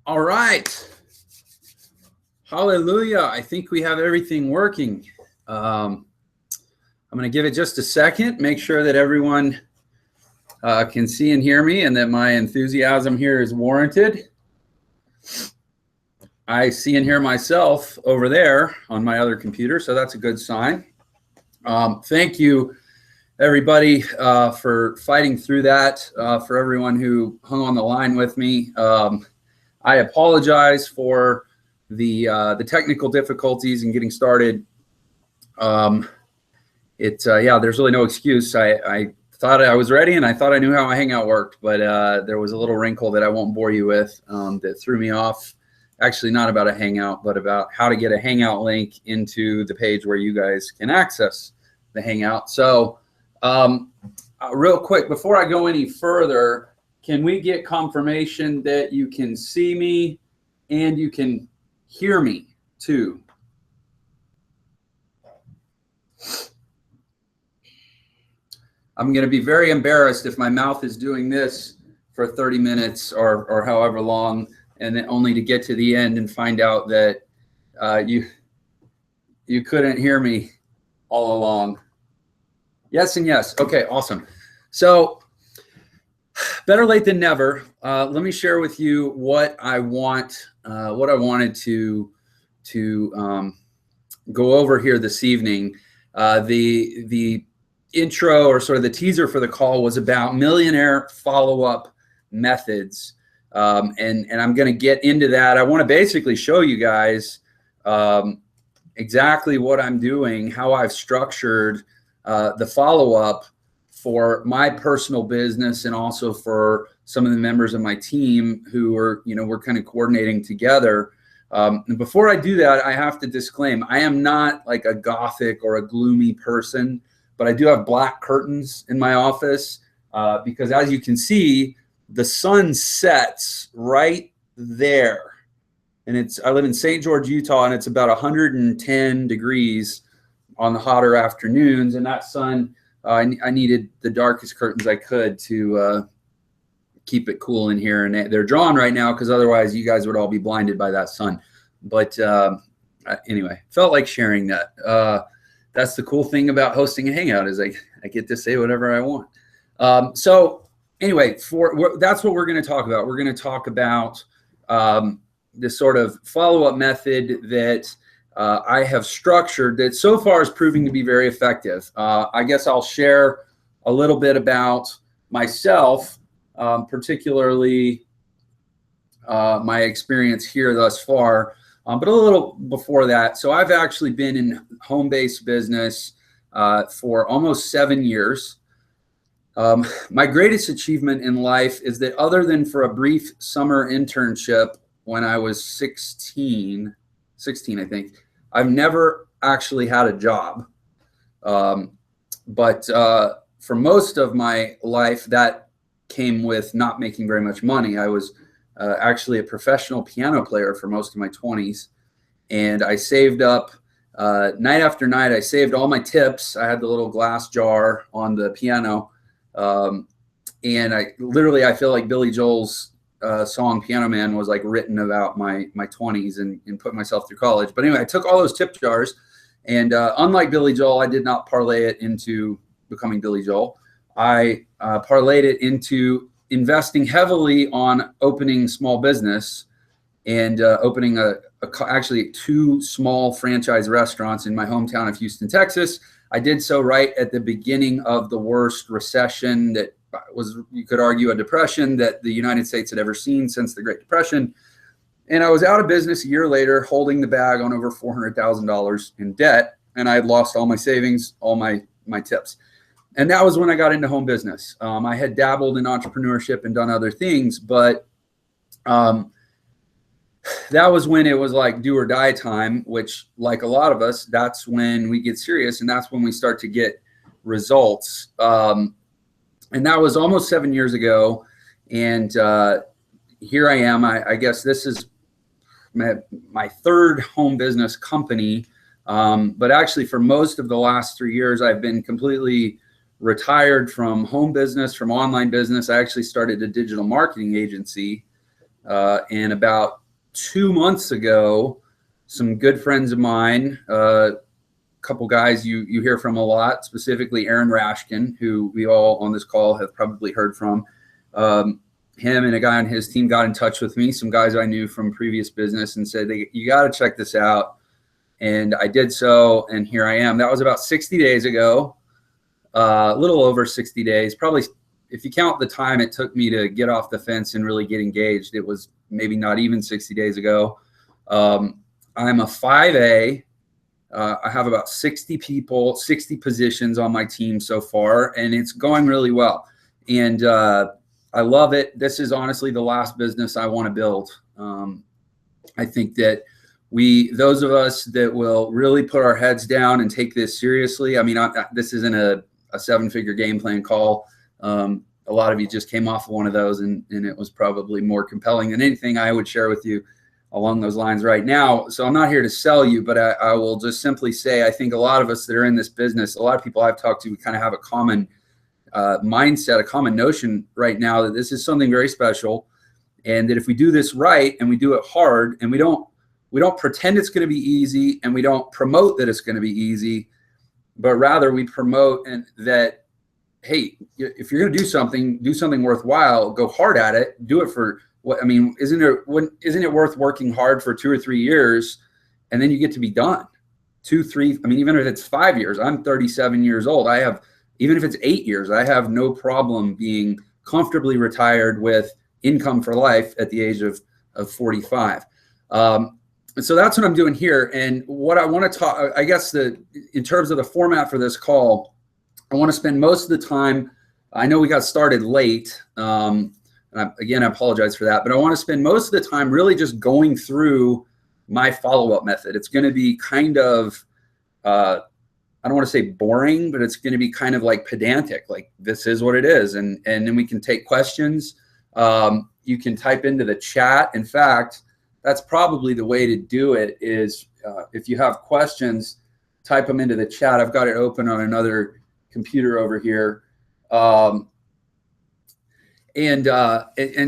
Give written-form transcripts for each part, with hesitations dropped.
All right. Hallelujah. I think we have everything working. I'm going to give it just a second, make sure that everyone can see and hear me and that my enthusiasm here is warranted. I see and hear myself over there on my other computer, so that's a good sign. Thank you, everybody, for fighting through that, for everyone who hung on the line with me. I apologize for the technical difficulties in getting started. Yeah, there's really no excuse. I thought I was ready and I thought I knew how my Hangout worked, but there was a little wrinkle that I won't bore you with that threw me off. Actually, not about a Hangout, but about how to get a Hangout link into the page where you guys can access the Hangout. So real quick, before I go any further, can we get confirmation that you can see me and you can hear me too? I'm going to be very embarrassed if my mouth is doing this for 30 minutes or however long, and then only to get to the end and find out that you couldn't hear me all along. Yes and yes. Okay, awesome. So better late than never. Let me share with you what I wanted to go over here this evening. The intro, or sort of the teaser for the call, was about Millionaire follow-up methods. And I'm going to get into that. I want to basically show you guys exactly what I'm doing, how I've structured the follow-up for my personal business and also for some of the members of my team who are, we're kind of coordinating together. And before I do that, I have to disclaim, I am not like a gothic or a gloomy person, but I do have black curtains in my office because, as you can see, the sun sets right there. And I live in St. George, Utah, and it's about 110 degrees on the hotter afternoons. And that sun, I needed the darkest curtains I could to keep it cool in here. And they're drawn right now because otherwise you guys would all be blinded by that sun. But anyway, felt like sharing that. That's the cool thing about hosting a Hangout, is I get to say whatever I want. So anyway, that's what we're going to talk about. We're going to talk about this sort of follow-up method that I have structured that so far is proving to be very effective. I guess I'll share a little bit about myself, particularly my experience here thus far, but a little before that. So I've actually been in home-based business for almost 7 years. My greatest achievement in life is that, other than for a brief summer internship when I was 16, I think, I've never actually had a job. But for most of my life, that came with not making very much money. I was actually a professional piano player for most of my 20s. And I saved up night after night. I saved all my tips. I had the little glass jar on the piano. And I feel like Billy Joel's song Piano Man was like written about my 20s and put myself through college. But anyway, I took all those tip jars, and unlike Billy Joel, I did not parlay it into becoming Billy Joel. I parlayed it into investing heavily on opening small business and opening actually 2 small franchise restaurants in my hometown of Houston, Texas. I did so right at the beginning of the worst recession that was, you could argue, a depression that the United States had ever seen since the Great Depression. And I was out of business a year later, holding the bag on over $400,000 in debt. And I had lost all my savings, all my tips. And that was when I got into home business. I had dabbled in entrepreneurship and done other things, but that was when it was like do or die time, which, like a lot of us, that's when we get serious, and that's when we start to get results. And that was almost 7 years ago. And here I am. I guess this is my third home business company. But actually, for most of the last 3 years, I've been completely retired from home business, from online business. I actually started a digital marketing agency And about 2 months ago, some good friends of mine, a couple guys you hear from a lot, specifically Aaron Rashkin, who we all on this call have probably heard from. Him and a guy on his team got in touch with me, some guys I knew from previous business, and said, you got to check this out. And I did so, and here I am. That was about 60 days ago, a little over 60 days. Probably, if you count the time it took me to get off the fence and really get engaged, it was maybe not even 60 days ago. I'm a 5A. I have about 60 people, 60 positions on my team so far, and it's going really well. And I love it. This is honestly the last business I want to build. I think that those of us that will really put our heads down and take this seriously. I mean, this isn't a 7-figure game plan call. A lot of you just came off of one of those, and it was probably more compelling than anything I would share with you along those lines right now. So I'm not here to sell you, but I will just simply say, I think a lot of us that are in this business, a lot of people I've talked to, we kind of have a common mindset, a common notion right now that this is something very special, and that if we do this right and we do it hard, and we don't pretend it's going to be easy, and we don't promote that it's going to be easy, but rather we promote and that, hey, if you're going to do something worthwhile, go hard at it, do it for what, I mean, isn't it worth working hard for 2 or 3 years, and then you get to be done? 2, 3, I mean, even if it's 5 years, I'm 37 years old. Even if it's 8 years, I have no problem being comfortably retired with income for life at the age of 45. And so that's what I'm doing here. And what I want to talk, I guess, in terms of the format for this call, I want to spend most of the time, I know we got started late, and again, I apologize for that, but I want to spend most of the time really just going through my follow-up method. It's going to be kind of, I don't want to say boring, but it's going to be kind of like pedantic, like this is what it is. And then we can take questions. You can type into the chat. In fact, that's probably the way to do it is if you have questions, type them into the chat. I've got it open on another computer over here. And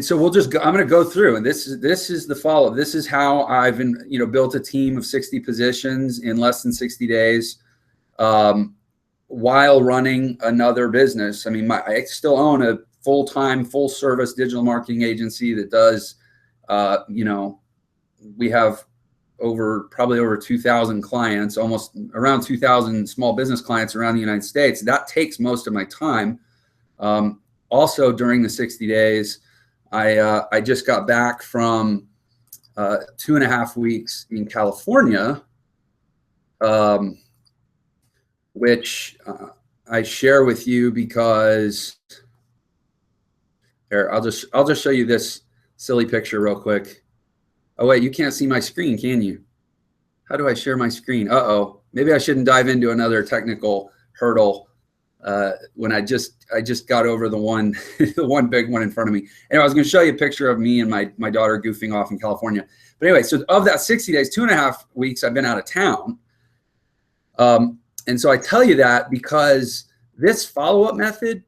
so we'll just go, I'm going to go through, and this is the follow-up. This is how I've built a team of 60 positions in less than 60 days. While running another business. I mean, I still own a full-time, full-service digital marketing agency that does, we have probably over 2,000 clients, almost around 2,000 small business clients around the United States. That takes most of my time. Also, during the 60 days, I just got back from 2.5 weeks in California, which I share with you because here, I'll just show you this silly picture real quick. Oh wait, you can't see my screen, can you? How do I share my screen? Uh-oh, maybe I shouldn't dive into another technical hurdle when I just got over the one big one in front of me. Anyway, I was going to show you a picture of me and my daughter goofing off in California. But anyway, so of that 60 days, 2.5 weeks, I've been out of town. And so I tell you that because this follow-up method,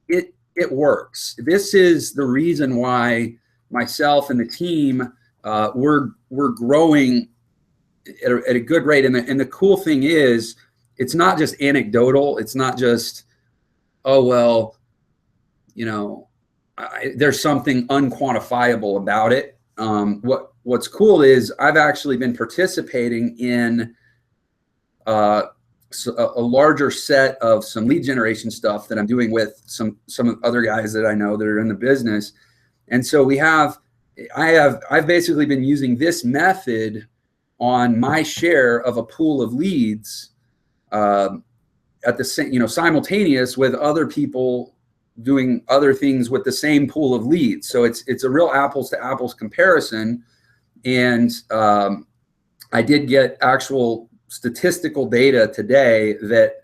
it works. This is the reason why myself and the team, we're growing at a good rate. And the cool thing is, it's not just anecdotal. It's not just, oh, well, there's something unquantifiable about it. What's cool is I've actually been participating in a larger set of some lead generation stuff that I'm doing with some other guys that I know that are in the business. And so I've basically been using this method on my share of a pool of leads at the same, simultaneous with other people doing other things with the same pool of leads. So it's a real apples to apples comparison. And I did get actual statistical data today that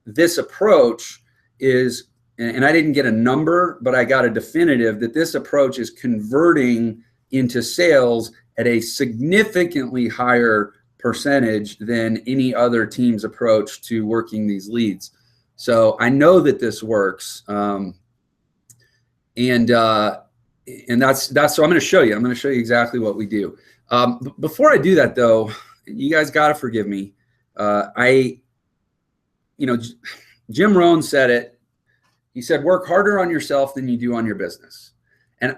this approach is, and I didn't get a number, but I got a definitive that this approach is converting into sales at a significantly higher percentage than any other team's approach to working these leads. So I know that this works. And And that's so I'm going to show you. I'm going to show you exactly what we do. Before I do that, though, you guys got to forgive me. Jim Rohn said it. He said, "Work harder on yourself than you do on your business." And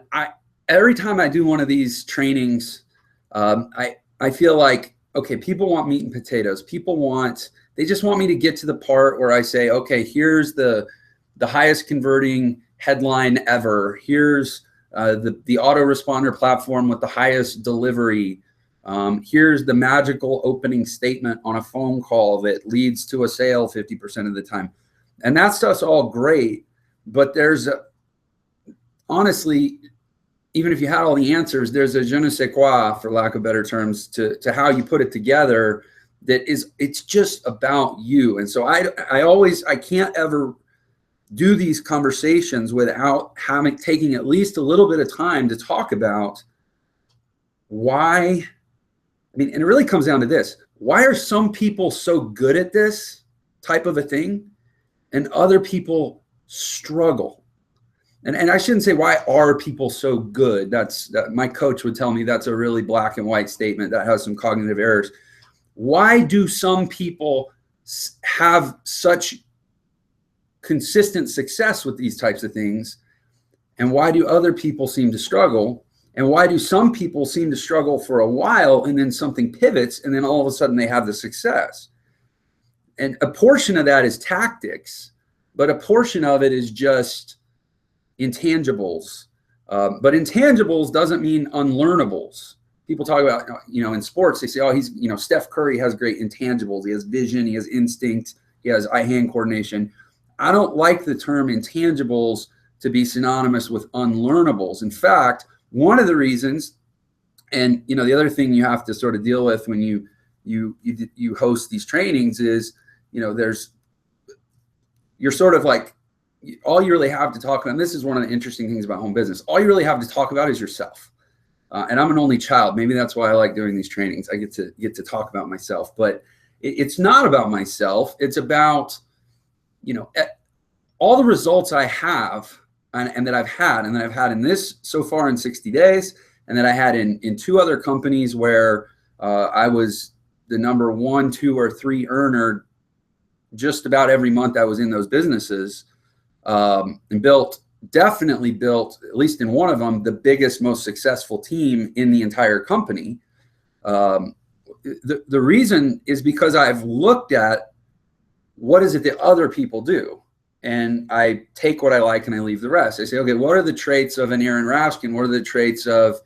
every time I do one of these trainings, I feel like, okay, people want meat and potatoes. They just want me to get to the part where I say, okay, here's the highest converting headline ever. Here's the autoresponder platform with the highest delivery. Here's the magical opening statement on a phone call that leads to a sale 50% of the time. And that stuff's all great, but honestly, even if you had all the answers, there's a je ne sais quoi, for lack of better terms, to how you put it together. It's just about you. And so I can't ever do these conversations without taking at least a little bit of time to talk about why. I mean, and it really comes down to this: why are some people so good at this type of a thing, and other people struggle? And I shouldn't say why are people so good. My coach would tell me that's a really black and white statement that has some cognitive errors. Why do some people have such consistent success with these types of things, and why do other people seem to struggle? And why do some people seem to struggle for a while, and then something pivots, and then all of a sudden they have the success? And a portion of that is tactics, but a portion of it is just intangibles. But intangibles doesn't mean unlearnables. People talk about, in sports, they say, oh, Steph Curry has great intangibles. He has vision, he has instinct, he has eye-hand coordination. I don't like the term intangibles to be synonymous with unlearnables. In fact, one of the reasons, and the other thing you have to sort of deal with when you host these trainings is, you're sort of like, all you really have to talk about, and this is one of the interesting things about home business, all you really have to talk about is yourself. And I'm an only child. Maybe that's why I like doing these trainings. I get to talk about myself, but it's not about myself. It's about, all the results I have and that I've had in this so far in 60 days, and that I had in two other companies where I was the number 1, 2, or 3 earner just about every month I was in those businesses, and definitely built, at least in one of them, the biggest, most successful team in the entire company. The reason is because I've looked at what is it that other people do, and I take what I like and I leave the rest. I say, okay, what are the traits of an Aaron Raskin? What are the traits of,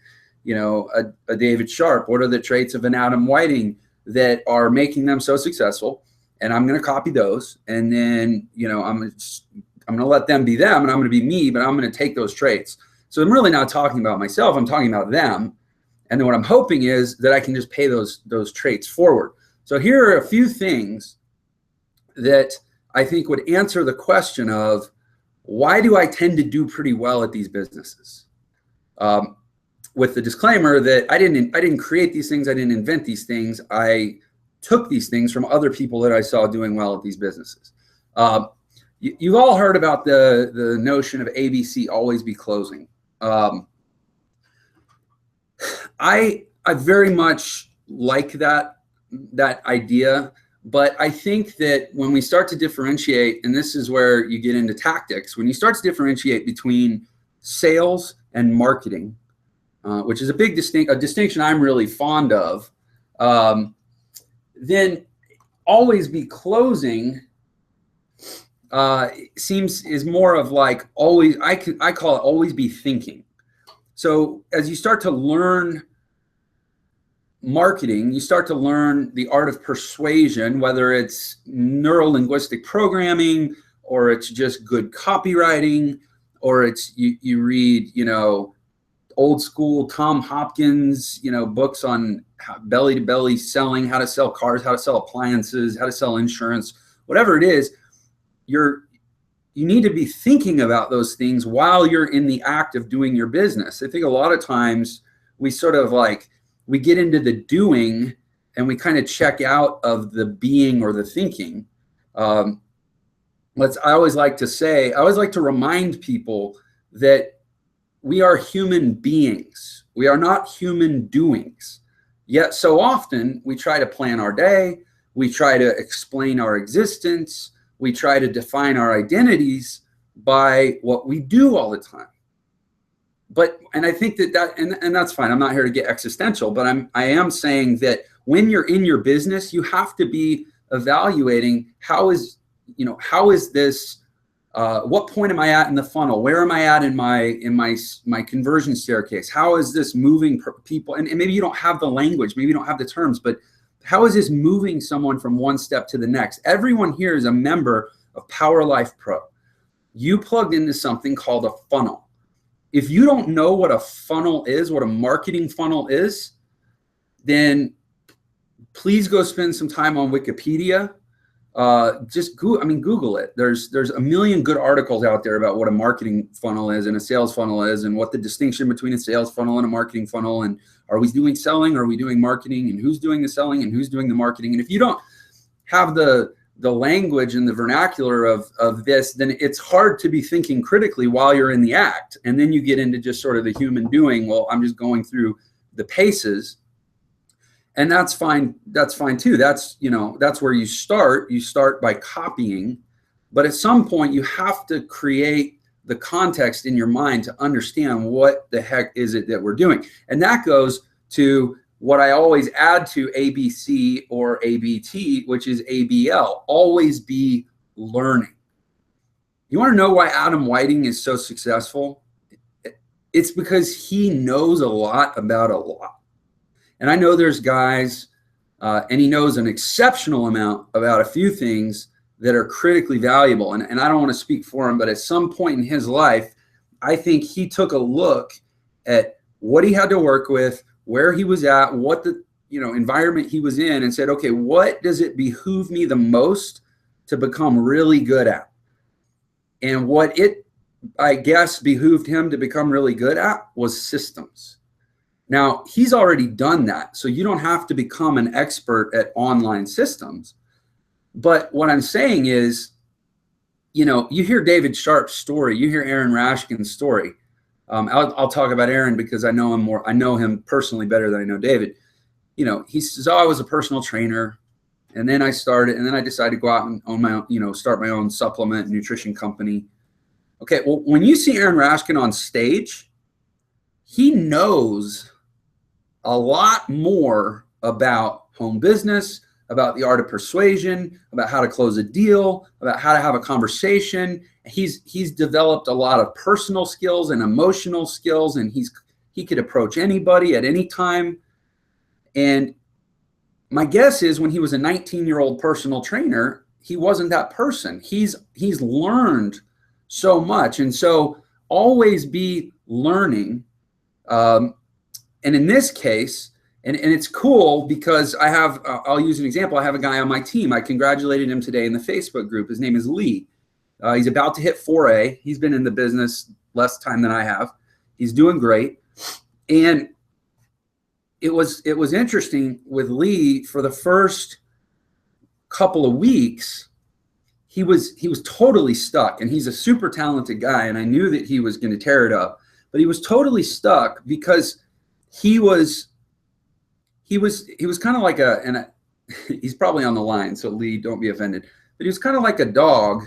a David Sharp? What are the traits of an Adam Whiting that are making them so successful? And I'm going to copy those, and then I'm going to let them be them, and I'm going to be me, but I'm going to take those traits. So I'm really not talking about myself. I'm talking about them. And then what I'm hoping is that I can just pay those traits forward. So here are a few things that I think would answer the question of, why do I tend to do pretty well at these businesses? With the disclaimer that I didn't create these things. I didn't invent these things. I took these things from other people that I saw doing well at these businesses. You've all heard about the notion of ABC, always be closing. I very much like that idea, but I think that when we start to differentiate, and this is where you get into tactics, when you start to differentiate between sales and marketing, which is a distinction I'm really fond of, then always be closing is more of like always. I call it always be thinking. So as you start to learn marketing, you start to learn the art of persuasion, whether it's neuro-linguistic programming, or it's just good copywriting, or it's you read old school Tom Hopkins books on belly to belly selling, how to sell cars, how to sell appliances, how to sell insurance, whatever it is. You need to be thinking about those things while you're in the act of doing your business. I think a lot of times we sort of we get into the doing and we kind of check out of the being or the thinking. I always like to remind people that we are human beings. We are not human doings. Yet so often we try to plan our day. We try to explain our existence. We try to define our identities by what we do all the time. And I think and that's fine. I'm not here to get existential, but I am saying that when you're in your business, you have to be evaluating how is this, what point am I at in the funnel? Where am I at in my conversion staircase? How is this moving people? And maybe you don't have the language, maybe you don't have the terms, but how is this moving someone from one step to the next? Everyone here is a member of Power Life Pro. You plugged into something called a funnel. If you don't know what a funnel is, what a marketing funnel is, then please go spend some time on Wikipedia. Just Google it. There's a million good articles out there about what a marketing funnel is and a sales funnel is, and what the distinction between a sales funnel and a marketing funnel, and are we doing selling, are we doing marketing, and who's doing the selling and who's doing the marketing. And if you don't have the language and the vernacular of this, then it's hard to be thinking critically while you're in the act. And then you get into just sort of the human doing. Well, I'm just going through the paces. And that's fine. That's fine too. That's where you start. You start by copying, but at some point you have to create the context in your mind to understand what the heck is it that we're doing. And that goes to what I always add to ABC or ABT, which is ABL, always be learning. You want to know why Adam Whiting is so successful? It's because he knows a lot about a lot. And I know there's guys, and he knows an exceptional amount about a few things that are critically valuable. And I don't want to speak for him, but at some point in his life, I think he took a look at what he had to work with, where he was at, what the environment he was in, and said, okay, what does it behoove me the most to become really good at? And what it, I guess, behooved him to become really good at was systems. Now, he's already done that, so you don't have to become an expert at online systems. But what I'm saying is, you hear David Sharp's story, you hear Aaron Rashkin's story. I'll talk about Aaron because I know him more. I know him personally better than I know David. He says, I was a personal trainer, and then I decided to go out and own my own, start my own supplement nutrition company. Okay, well, when you see Aaron Rashkin on stage, he knows a lot more about home business, about the art of persuasion, about how to close a deal, about how to have a conversation. He's developed a lot of personal skills and emotional skills, and he could approach anybody at any time. And my guess is when he was a 19-year-old personal trainer, he wasn't that person. He's learned so much. And so always be learning. And in this case, and it's cool because I have, I'll use an example. I have a guy on my team. I congratulated him today in the Facebook group. His name is Lee. He's about to hit 4A. He's been in the business less time than I have. He's doing great. And it was interesting with Lee. For the first couple of weeks, he was totally stuck, and he's a super talented guy, and I knew that he was going to tear it up, but he was totally stuck because he was kind of like he's probably on the line, so Lee, don't be offended, but he was kind of like a dog,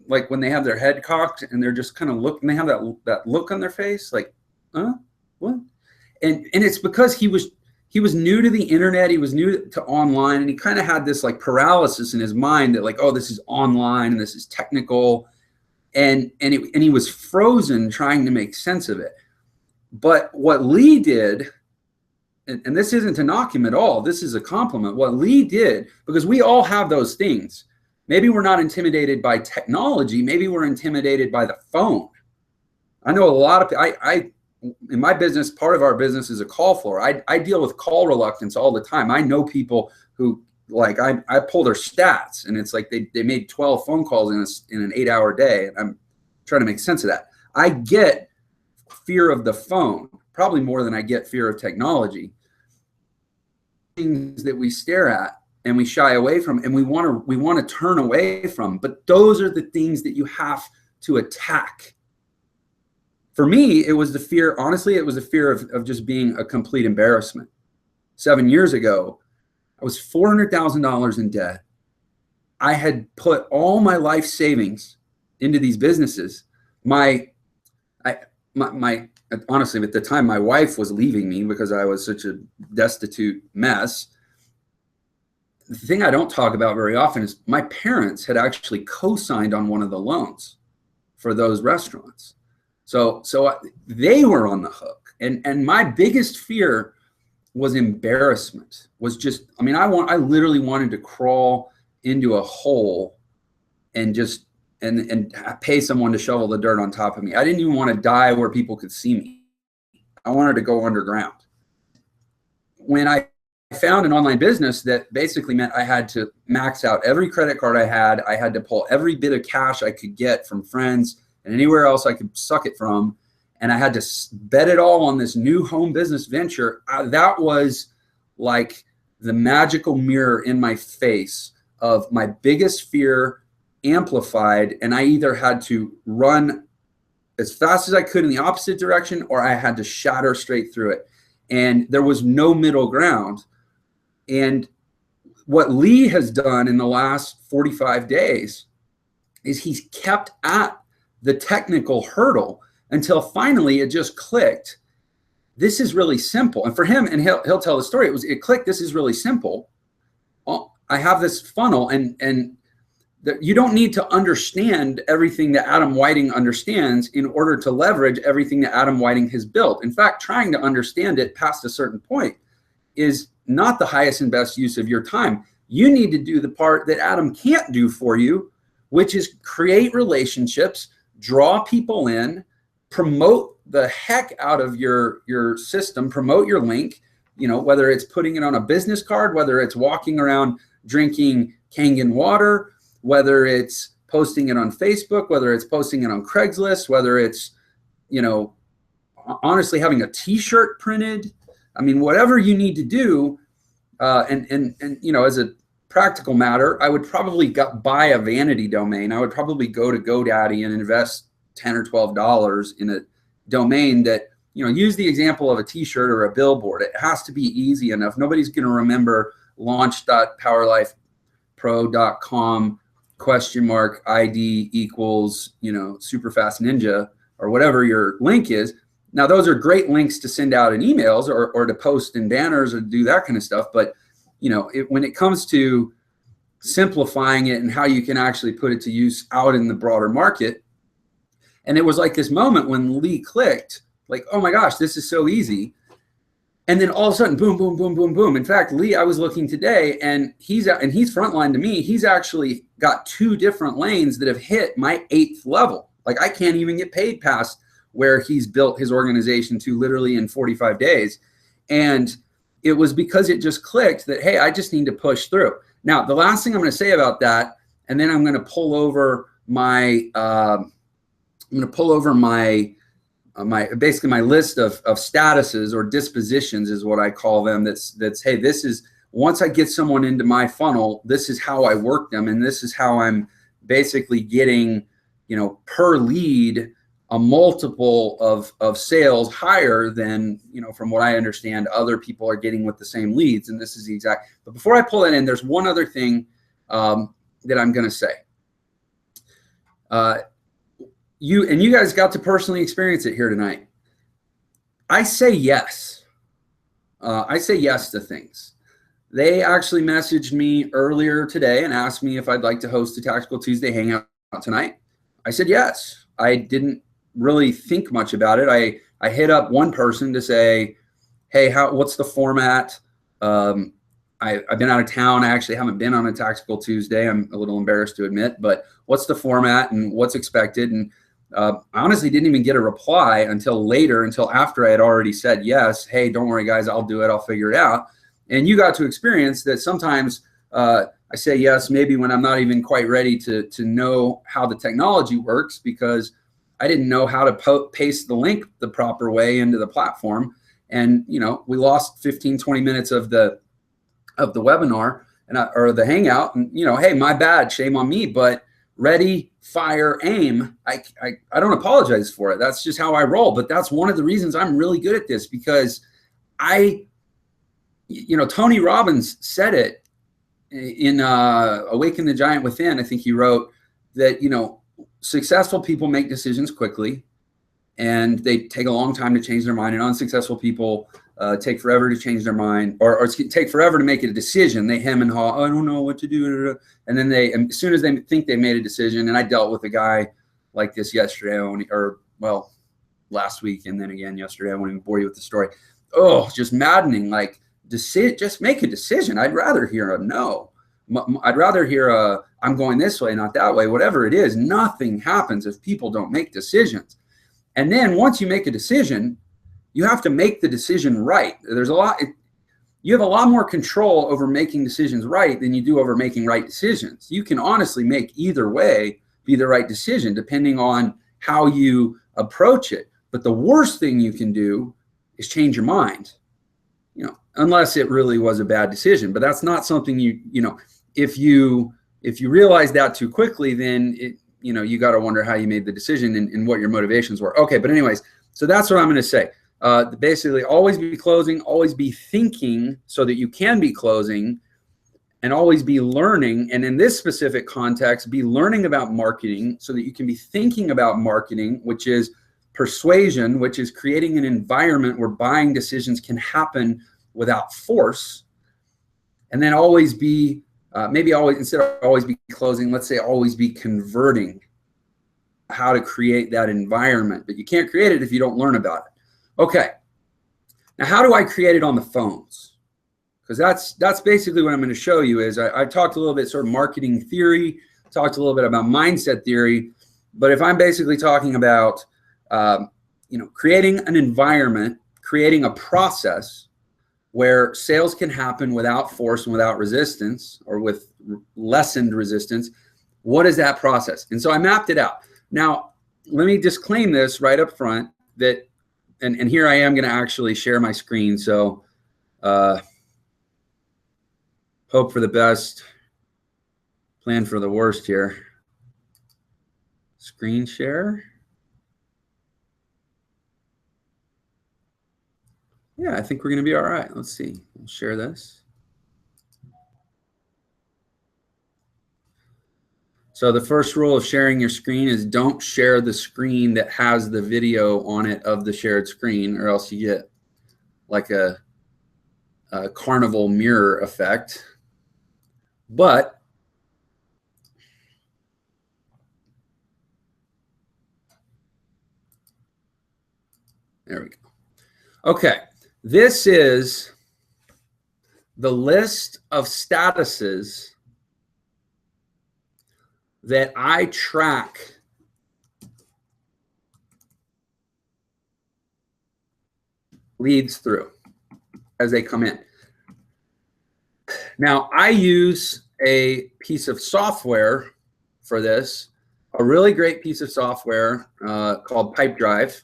like when they have their head cocked and they're just kind of looking, they have that look on their face, like, what? And it's because he was new to the internet, he was new to online, and he kind of had this like paralysis in his mind that like, oh, this is online and this is technical, and he was frozen trying to make sense of it. But what Lee did, and this isn't to knock him at all, this is a compliment. What Lee did, because we all have those things. Maybe we're not intimidated by technology. Maybe we're intimidated by the phone. I know a lot of people, in my business, part of our business is a call floor. I deal with call reluctance all the time. I know people who, like, I pull their stats, and it's like they made 12 phone calls in an 8-hour day. And I'm trying to make sense of that. I get fear of the phone, probably more than I get fear of technology. Things that we stare at and we shy away from, and we want to turn away from, but those are the things that you have to attack. For me, it was the fear, honestly, it was the fear of just being a complete embarrassment. 7 years ago, I was $400,000 in debt. I had put all my life savings into these businesses. Honestly, at the time, my wife was leaving me because I was such a destitute mess. The thing I don't talk about very often is my parents had actually co-signed on one of the loans for those restaurants. So they were on the hook. And my biggest fear was embarrassment, was just, I mean, I literally wanted to crawl into a hole and just, and pay someone to shovel the dirt on top of me. I didn't even want to die where people could see me. I wanted to go underground. When I found an online business that basically meant I had to max out every credit card I had to pull every bit of cash I could get from friends and anywhere else I could suck it from, and I had to bet it all on this new home business venture. That was like the magical mirror in my face of my biggest fear amplified, and I either had to run as fast as I could in the opposite direction, or I had to shatter straight through it. And there was no middle ground. And what Lee has done in the last 45 days is he's kept at the technical hurdle until finally it just clicked. This is really simple. And for him, and he'll tell the story, it clicked. This is really simple. I have this funnel, and you don't need to understand everything that Adam Whiting understands in order to leverage everything that Adam Whiting has built. In fact, trying to understand it past a certain point is not the highest and best use of your time. You need to do the part that Adam can't do for you, which is create relationships, draw people in, promote the heck out of your system, promote your link, whether it's putting it on a business card, whether it's walking around drinking Kangen water, whether it's posting it on Facebook, whether it's posting it on Craigslist, whether it's, honestly having a t-shirt printed. I mean, whatever you need to do. And as a practical matter, I would probably buy a vanity domain. I would probably go to GoDaddy and invest $10 or $12 in a domain that, use the example of a t-shirt or a billboard. It has to be easy enough. Nobody's going to remember launch.powerlifepro.com !ID equals, superfast ninja or whatever your link is. Now, those are great links to send out in emails or to post in banners or do that kind of stuff. But, when it comes to simplifying it and how you can actually put it to use out in the broader market. And it was like this moment when Lee clicked, like, oh my gosh, this is so easy. And then all of a sudden, boom, boom, boom, boom, boom. In fact, Lee, I was looking today, and he's frontline to me. He's actually got 2 different lanes that have hit my 8th level. Like, I can't even get paid past where he's built his organization to literally in 45 days. And it was because it just clicked that, hey, I just need to push through. Now, the last thing I'm going to say about that, and then I'm going to pull over my, basically my list of statuses or dispositions is what I call them. That's, hey, this is, once I get someone into my funnel, this is how I work them. And this is how I'm basically getting, per lead, a multiple of sales higher than, from what I understand, other people are getting with the same leads. And this is the exact, but before I pull that in, there's one other thing that I'm going to say. You guys got to personally experience it here tonight. I say yes. I say yes to things. They actually messaged me earlier today and asked me if I'd like to host a Tactical Tuesday Hangout tonight. I said yes. I didn't really think much about it. I hit up one person to say, hey, what's the format? I've been out of town. I actually haven't been on a Tactical Tuesday. I'm a little embarrassed to admit, but what's the format and what's expected? And I honestly didn't even get a reply until after I had already said yes. Hey, don't worry, guys, I'll do it. I'll figure it out. And you got to experience that sometimes I say yes, maybe when I'm not even quite ready to know how the technology works, because I didn't know how to paste the link the proper way into the platform. And, we lost 15, 20 minutes of the webinar or the Hangout. And, hey, my bad, shame on me. But ready, fire, aim, I don't apologize for it. That's just how I roll. But that's one of the reasons I'm really good at this, because Tony Robbins said it in Awaken the Giant Within. I think he wrote that, successful people make decisions quickly and they take a long time to change their mind, and unsuccessful people take forever to change their mind, or take forever to make a decision. They hem and haw, I don't know what to do. And then as soon as they think they made a decision, and I dealt with a guy like this yesterday, last week, and then again yesterday. I won't even bore you with the story. Oh, just maddening. Like, just make a decision. I'd rather hear a no. I'd rather hear I'm going this way, not that way, whatever it is. Nothing happens if people don't make decisions. And then once you make a decision, you have to make the decision right. You have a lot more control over making decisions right than you do over making right decisions. You can honestly make either way be the right decision, depending on how you approach it. But the worst thing you can do is change your mind, unless it really was a bad decision. But that's not something if you realize that too quickly, then you got to wonder how you made the decision and what your motivations were. Okay, but anyways, so that's what I'm going to say. Basically, always be closing, always be thinking so that you can be closing, and always be learning. And in this specific context, be learning about marketing so that you can be thinking about marketing, which is persuasion, which is creating an environment where buying decisions can happen without force. And then always be, instead of always be closing, let's say always be converting, how to create that environment. But you can't create it if you don't learn about it. Okay. Now, how do I create it on the phones? Because that's basically what I'm going to show you. Is I talked a little bit sort of marketing theory, talked a little bit about mindset theory. But if I'm basically talking about, creating an environment, creating a process where sales can happen without force and without resistance, or with lessened resistance, what is that process? And so I mapped it out. Now, let me disclaim this right up front that, and here I am going to actually share my screen. So hope for the best, plan for the worst here. Screen share. Yeah, I think we're going to be all right. Let's see. We'll share this. So the first rule of sharing your screen is don't share the screen that has the video on it of the shared screen, or else you get like a carnival mirror effect. But there we go. Okay. This is the list of statuses that I track leads through as they come in. Now, I use a piece of software for this, a really great piece of software called Pipedrive.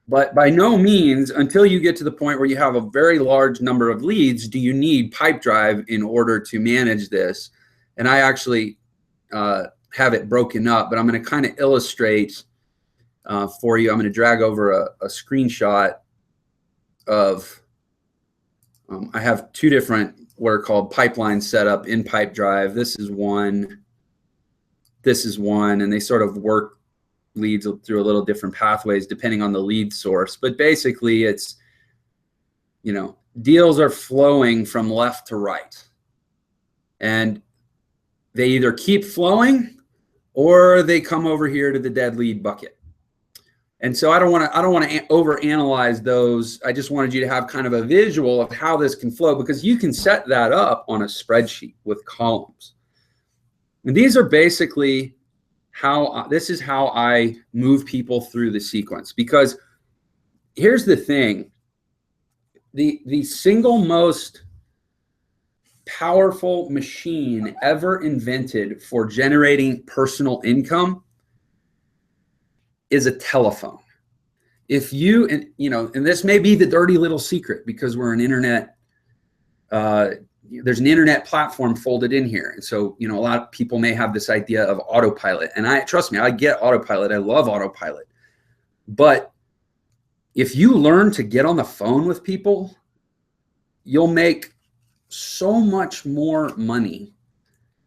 But by no means, until you get to the point where you have a very large number of leads, do you need Pipedrive in order to manage this. And I actually have it broken up, but I'm going to kind of illustrate for you. I'm going to drag over a screenshot of, I have two different what are called pipelines set up in Pipedrive. This is one, and they sort of work leads through a little different pathways depending on the lead source. But basically it's, deals are flowing from left to right, and they either keep flowing or they come over here to the dead lead bucket. And so I don't want to overanalyze those. I just wanted you to have kind of a visual of how this can flow, because you can set that up on a spreadsheet with columns. And these are basically this is how I move people through the sequence. Because here's the thing, the single most powerful machine ever invented for generating personal income is a telephone. If you, and this may be the dirty little secret, because we're an internet there's an internet platform folded in here. And so, a lot of people may have this idea of autopilot. And trust me, I get autopilot. I love autopilot. But if you learn to get on the phone with people, you'll make so much more money.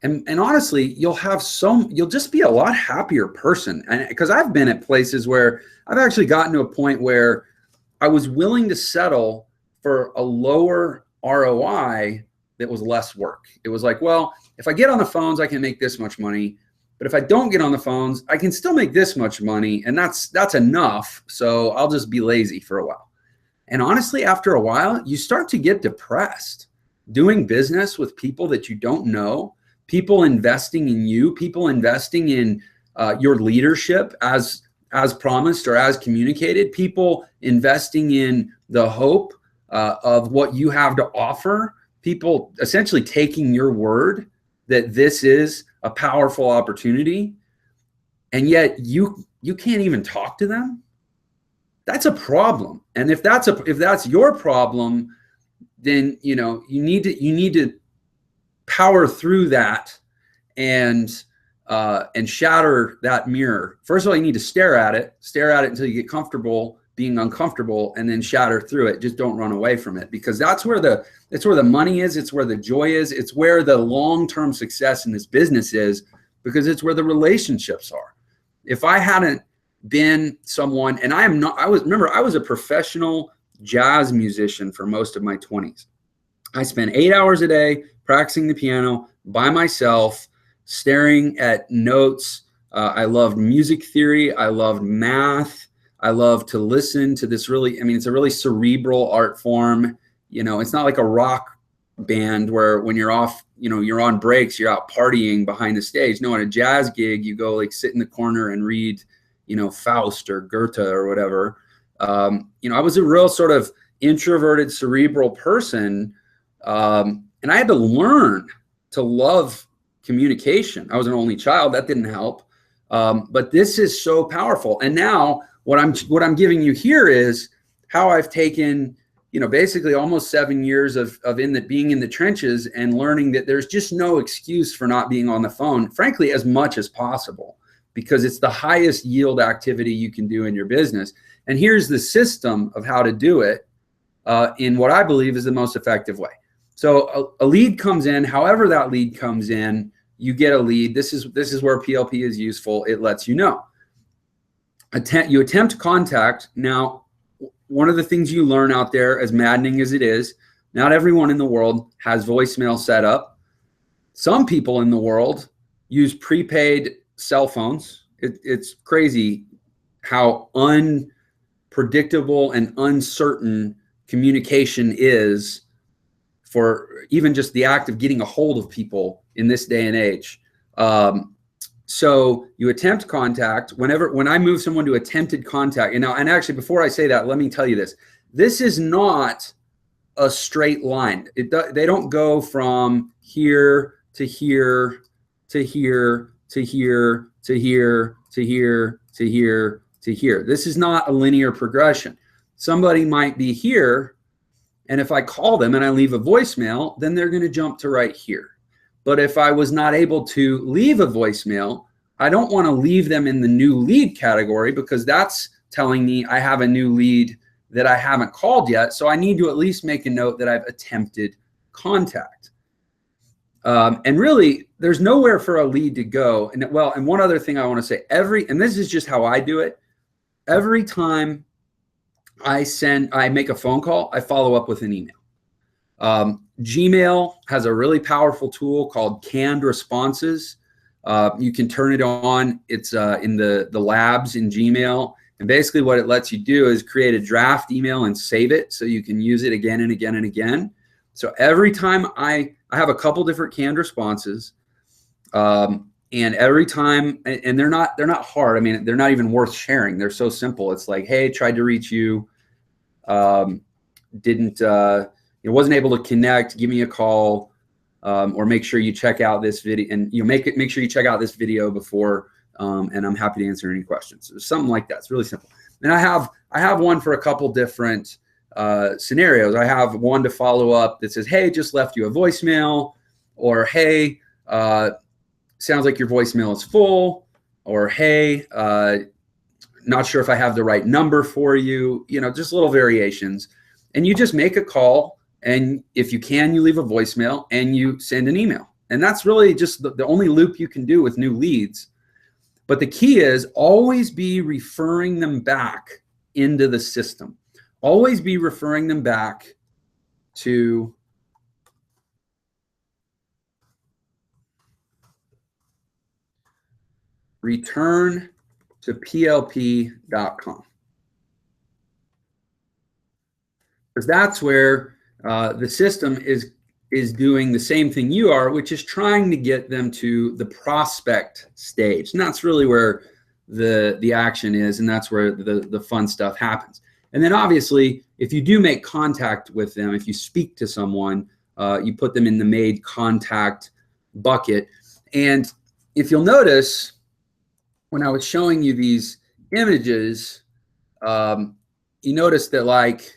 And honestly, you'll just be a lot happier person. And because I've been at places where I've actually gotten to a point where I was willing to settle for a lower ROI that was less work. It was like, well, if I get on the phones, I can make this much money. But if I don't get on the phones, I can still make this much money. And that's enough. So I'll just be lazy for a while. And honestly, after a while, you start to get depressed doing business with people that you don't know, people investing in you, people investing in your leadership as promised or as communicated, people investing in the hope of what you have to offer, people essentially taking your word that this is a powerful opportunity, and yet you can't even talk to them. That's a problem. And if that's your problem, then you need to power through that and shatter that mirror. First of all, you need to stare at it until you get comfortable being uncomfortable, and then shatter through it. Just don't run away from it, because that's where the money is. It's where the joy is. It's where the long-term success in this business is, because it's where the relationships are. If I hadn't been someone, and I was a professional jazz musician for most of my 20s. I spent 8 hours a day practicing the piano by myself, staring at notes. I loved music theory. I loved math. I love to listen to this it's a really cerebral art form. It's not like a rock band where when you're off, you're on breaks, you're out partying behind the stage. No, at a jazz gig, you go sit in the corner and read, Faust or Goethe or whatever. I was a real sort of introverted, cerebral person. And I had to learn to love communication. I was an only child. That didn't help. But this is so powerful. And now what I'm giving you here is how I've taken, basically almost 7 years of being in the trenches and learning that there's just no excuse for not being on the phone, frankly, as much as possible, because it's the highest yield activity you can do in your business. And here's the system of how to do it in what I believe is the most effective way. So a lead comes in, however that lead comes in, you get a lead. This is where PLP is useful. It lets you know. You attempt contact. Now, one of the things you learn out there, as maddening as it is, not everyone in the world has voicemail set up. Some people in the world use prepaid cell phones. It's crazy how unpredictable and uncertain communication is for even just the act of getting a hold of people in this day and age. So you attempt contact. When I move someone to attempted contact, and actually before I say that, let me tell you this. This is not a straight line. They don't go from here to here to here to here to here to here to here to here. This is not a linear progression. Somebody might be here, and if I call them and I leave a voicemail, then they're going to jump to right here. But if I was not able to leave a voicemail, I don't want to leave them in the new lead category, because that's telling me I have a new lead that I haven't called yet. So I need to at least make a note that I've attempted contact. And really, there's nowhere for a lead to go. And one other thing I want to say, and this is just how I do it. Every time I make a phone call, I follow up with an email. Gmail has a really powerful tool called canned responses. You can turn it on. It's in the labs in Gmail. And basically what it lets you do is create a draft email and save it so you can use it again and again and again. So every time I have a couple different canned responses, and every time, and they're not hard. I mean, they're not even worth sharing. They're so simple. It's like, hey, tried to reach you, wasn't able to connect. Give me a call, or make sure you check out this video, and make sure you check out this video before. And I'm happy to answer any questions. Something like that. It's really simple. And I have one for a couple different scenarios. I have one to follow up that says, hey, just left you a voicemail, or hey, sounds like your voicemail is full, or hey, not sure if I have the right number for you, just little variations. And you just make a call, and if you can, you leave a voicemail and you send an email. And that's really just the only loop you can do with new leads. But the key is always be referring them back into the system. Always be referring them back to return to plp.com. Because that's where the system is doing the same thing you are, which is trying to get them to the prospect stage. And that's really where the action is, and that's where the fun stuff happens. And then obviously, if you do make contact with them, if you speak to someone, you put them in the made contact bucket. And if you'll notice, when I was showing you these images, you notice that like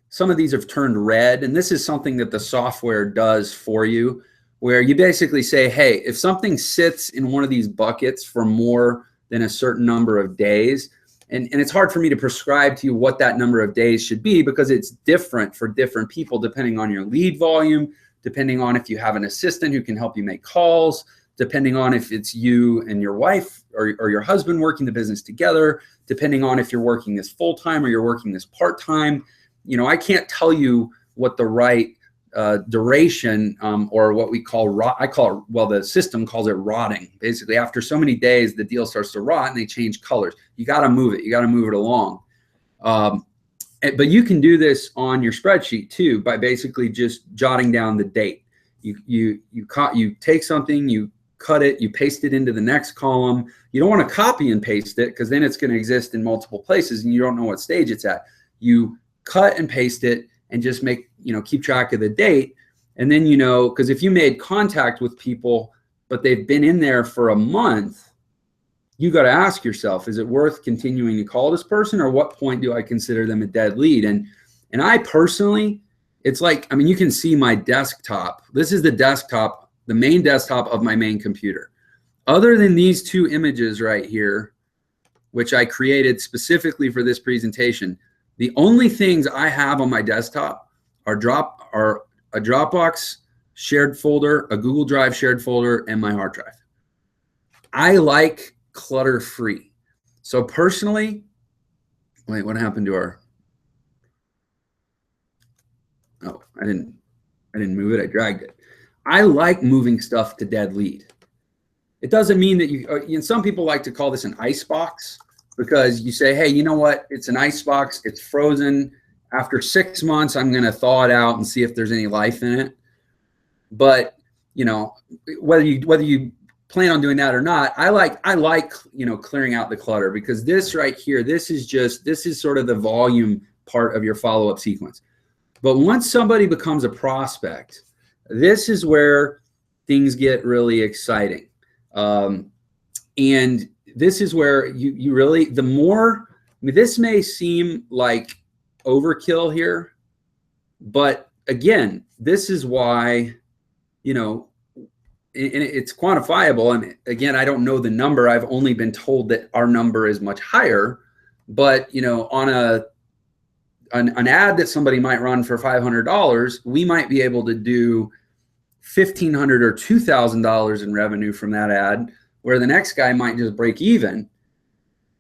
some of these have turned red, and this is something that the software does for you, where you basically say, hey, if something sits in one of these buckets for more than a certain number of days, and it's hard for me to prescribe to you what that number of days should be, because it's different for different people depending on your lead volume, depending on if you have an assistant who can help you make calls, depending on if it's you and your wife or your husband working the business together, depending on if you're working this full-time or you're working this part-time. I can't tell you what the right duration or what we call the system calls it rotting. Basically, after so many days, the deal starts to rot and they change colors. You got to move it. You got to move it along. But you can do this on your spreadsheet too by basically just jotting down the date. You take something, you cut it, you paste it into the next column. You don't want to copy and paste it, because then it's going to exist in multiple places and you don't know what stage it's at. You cut and paste it and just keep track of the date. And then, because if you made contact with people, but they've been in there for a month, you got to ask yourself, is it worth continuing to call this person, or what point do I consider them a dead lead? And I personally, it's like, you can see my desktop. This is the desktop, the main desktop of my main computer. Other than these two images right here, which I created specifically for this presentation, the only things I have on my desktop are a Dropbox shared folder, a Google Drive shared folder, and my hard drive. I like clutter-free. So personally, wait, what happened to our? Oh, I didn't move it. I dragged it. I like moving stuff to dead lead. It doesn't mean that some people like to call this an icebox, because you say, hey, you know what? It's an icebox. It's frozen. After 6 months, I'm going to thaw it out and see if there's any life in it. But, whether you plan on doing that or not, I like clearing out the clutter, because this right here, this is sort of the volume part of your follow-up sequence. But once somebody becomes a prospect, this is where things get really exciting. And this is where you really, the more, this may seem like overkill here, but again, this is why, and it's quantifiable. And again, I don't know the number. I've only been told that our number is much higher, but on an ad that somebody might run for $500, we might be able to do $1,500 or $2,000 in revenue from that ad, where the next guy might just break even.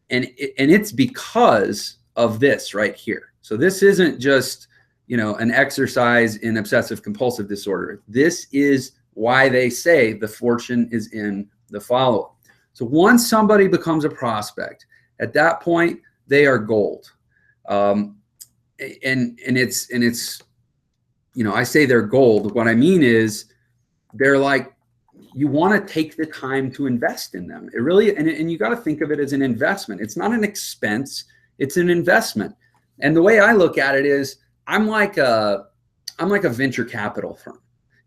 And it's because of this right here. So this isn't just, an exercise in obsessive compulsive disorder. This is why they say the fortune is in the follow-up. So once somebody becomes a prospect, at that point, they are gold. And it's, I say they're gold. What I mean is they're like, you want to take the time to invest in them. It really, and you got to think of it as an investment. It's not an expense, it's an investment. And the way I look at it is I'm like a venture capital firm.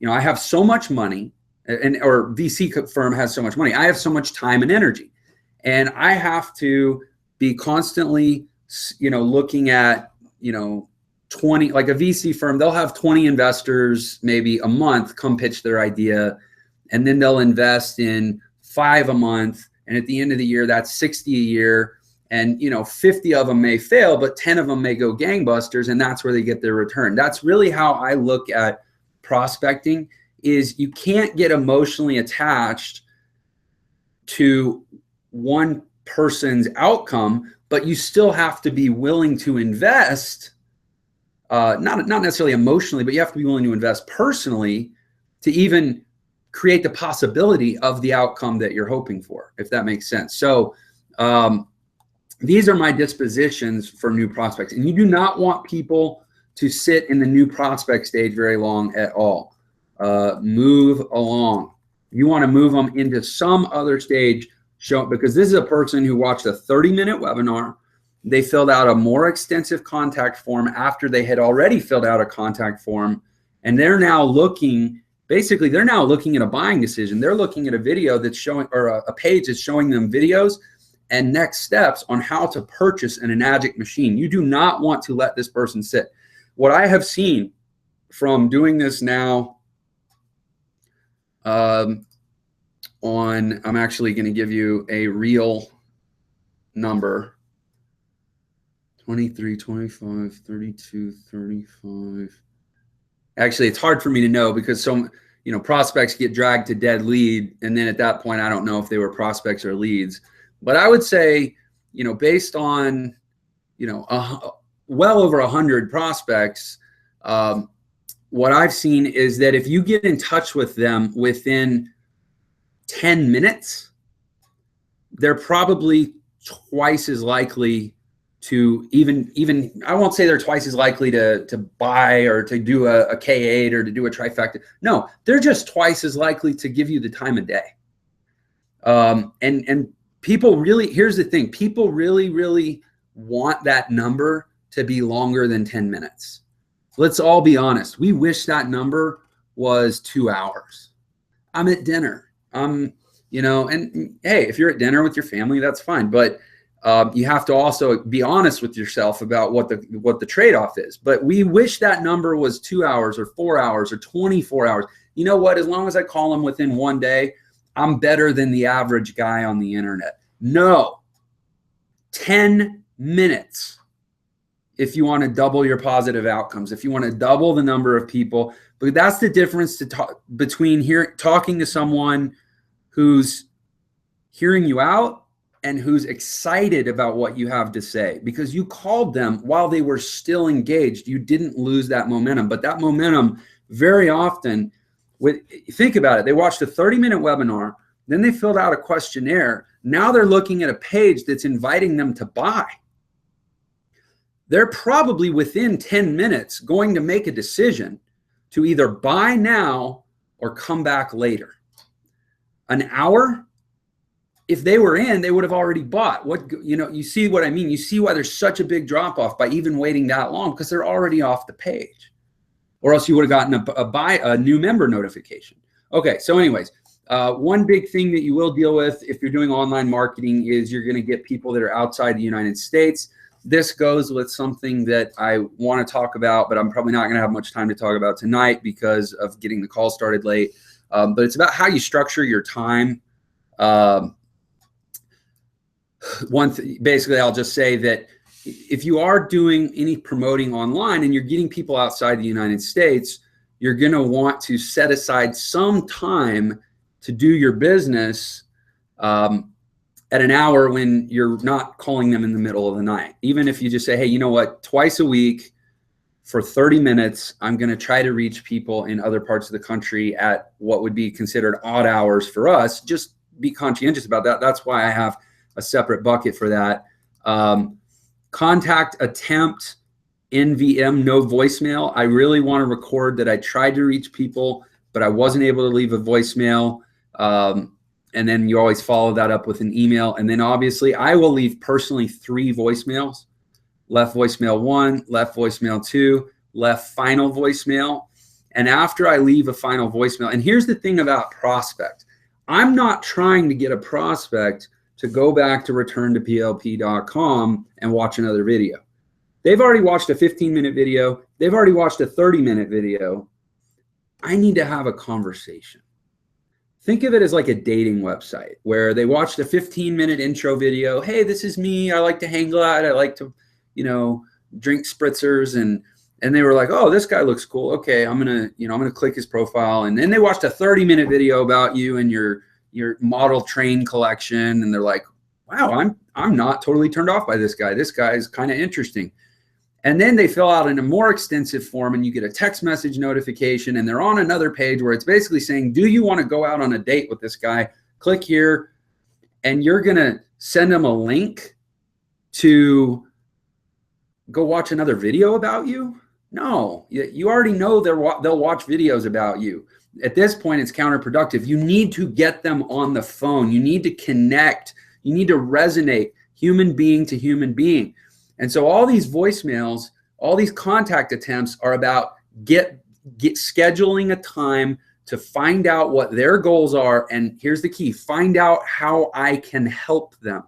I have so much money, or VC firm has so much money. I have so much time and energy, and I have to be constantly, looking at, 20, like a VC firm, they'll have 20 investors maybe a month come pitch their idea, and then they'll invest in 5 a month. And at the end of the year, that's 60 a year. And 50 of them may fail, but 10 of them may go gangbusters, and that's where they get their return. That's really how I look at prospecting. Is you can't get emotionally attached to one person's outcome, but you still have to be willing to invest, not necessarily emotionally, but you have to be willing to invest personally to even create the possibility of the outcome that you're hoping for, if that makes sense. So these are my dispositions for new prospects. And you do not want people to sit in the new prospect stage very long at all. Move along. You want to move them into some other stage, because this is a person who watched a 30-minute webinar. They filled out a more extensive contact form after they had already filled out a contact form. And they're now looking, basically, they're now looking at a buying decision. They're looking at a video that's showing, or a page that's showing them videos and next steps on how to purchase an Enagic machine. You do not want to let this person sit. What I have seen from doing this now, I'm actually going to give you a real number: 23, 25, 32, 35. Actually, it's hard for me to know because some, prospects get dragged to dead lead. And then at that point, I don't know if they were prospects or leads. But I would say, based on, well over 100 prospects, what I've seen is that if you get in touch with them within 10 minutes, they're probably twice as likely to even I won't say they're twice as likely to buy or to do a K8 or to do a trifecta. No, they're just twice as likely to give you the time of day. And people really, here's the thing, people really, really want that number to be longer than 10 minutes. Let's all be honest. We wish that number was 2 hours. I'm at dinner. And hey, if you're at dinner with your family, that's fine. But you have to also be honest with yourself about what the trade-off is. But we wish that number was 2 hours or 4 hours or 24 hours. You know what? As long as I call them within one day, I'm better than the average guy on the internet. No, 10 minutes. If you want to double your positive outcomes, if you want to double the number of people, but that's the difference between talking to someone who's hearing you out and who's excited about what you have to say, because you called them while they were still engaged. You didn't lose that momentum, but that momentum very often, think about it. They watched a 30-minute webinar, then they filled out a questionnaire. Now they're looking at a page that's inviting them to buy. They're probably within 10 minutes going to make a decision to either buy now or come back later. An hour, if they were in, they would have already bought. You see what I mean? You see why there's such a big drop off by even waiting that long, because they're already off the page, or else you would have gotten a new member notification. Okay, so anyways, one big thing that you will deal with if you're doing online marketing is you're going to get people that are outside the United States. This goes with something that I want to talk about, but I'm probably not going to have much time to talk about tonight because of getting the call started late. But it's about how you structure your time. Basically, I'll just say that if you are doing any promoting online and you're getting people outside the United States, you're going to want to set aside some time to do your business at an hour when you're not calling them in the middle of the night. Even if you just say, hey, you know what, twice a week for 30 minutes, I'm going to try to reach people in other parts of the country at what would be considered odd hours for us. Just be conscientious about that. That's why I have a separate bucket for that. Contact attempt NVM, no voicemail. I really want to record that I tried to reach people, but I wasn't able to leave a voicemail. And then you always follow that up with an email. And then obviously I will leave personally 3 voicemails: left voicemail 1, left voicemail 2, left final voicemail. And after I leave a final voicemail, and here's the thing about prospect, I'm not trying to get a prospect to go back to returntoplp.com and watch another video. They've already watched a 15-minute video. They've already watched a 30-minute video. I need to have a conversation. Think of it as like a dating website where they watched a 15-minute intro video. Hey, this is me. I like to hang out. I like to, drink spritzers. And they were like, oh, this guy looks cool. Okay, I'm gonna click his profile. And then they watched a 30-minute video about you and your model train collection. And they're like, wow, I'm not totally turned off by this guy. This guy is kind of interesting. And then they fill out in a more extensive form and you get a text message notification and they're on another page where it's basically saying, do you want to go out on a date with this guy? Click here. And you're going to send them a link to go watch another video about you? No, you already know they'll watch videos about you. At this point, it's counterproductive. You need to get them on the phone. You need to connect. You need to resonate human being to human being. And so all these voicemails, all these contact attempts are about get scheduling a time to find out what their goals are. And here's the key, find out how I can help them.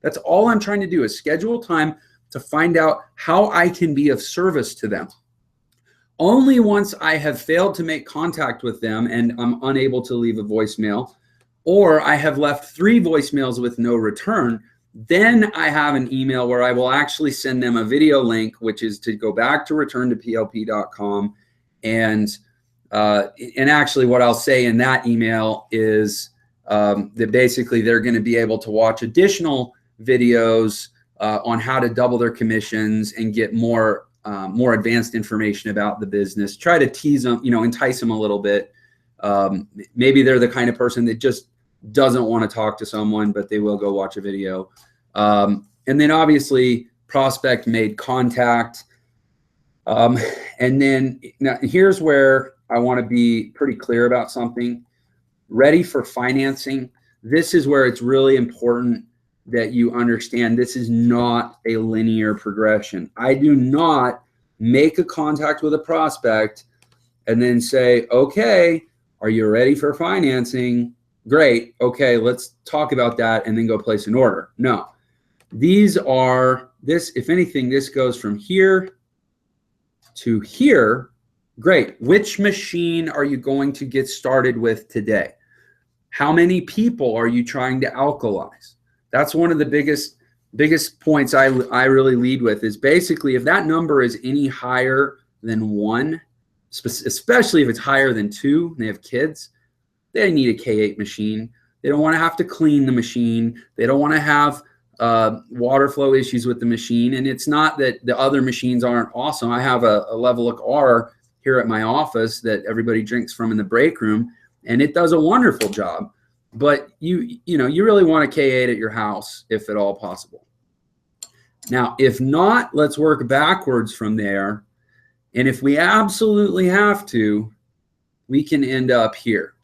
That's all I'm trying to do is schedule time to find out how I can be of service to them. Only once I have failed to make contact with them and I'm unable to leave a voicemail, or I have left 3 voicemails with no return, then I have an email where I will actually send them a video link, which is to go back to returntoplp.com. And actually what I'll say in that email is that basically they're going to be able to watch additional videos on how to double their commissions and get more advanced information about the business. Try to tease them, entice them a little bit. Maybe they're the kind of person that just doesn't want to talk to someone, but they will go watch a video. And then obviously prospect made contact. And then now here's where I want to be pretty clear about something. Ready for financing. This is where it's really important that you understand this is not a linear progression. I do not make a contact with a prospect and then say, okay, are you ready for financing? Great. Okay, let's talk about that and then go place an order. No, if anything, this goes from here to here. Great. Which machine are you going to get started with today? How many people are you trying to alkalize? That's one of the biggest points I really lead with is basically if that number is any higher than 1, especially if it's higher than 2 and they have kids, they need a K8 machine. They don't want to have to clean the machine. They don't want to have water flow issues with the machine. And it's not that the other machines aren't awesome. I have a Level Look R here at my office that everybody drinks from in the break room, and it does a wonderful job. But you really want a K8 at your house if at all possible. Now, if not, let's work backwards from there. And if we absolutely have to, we can end up here.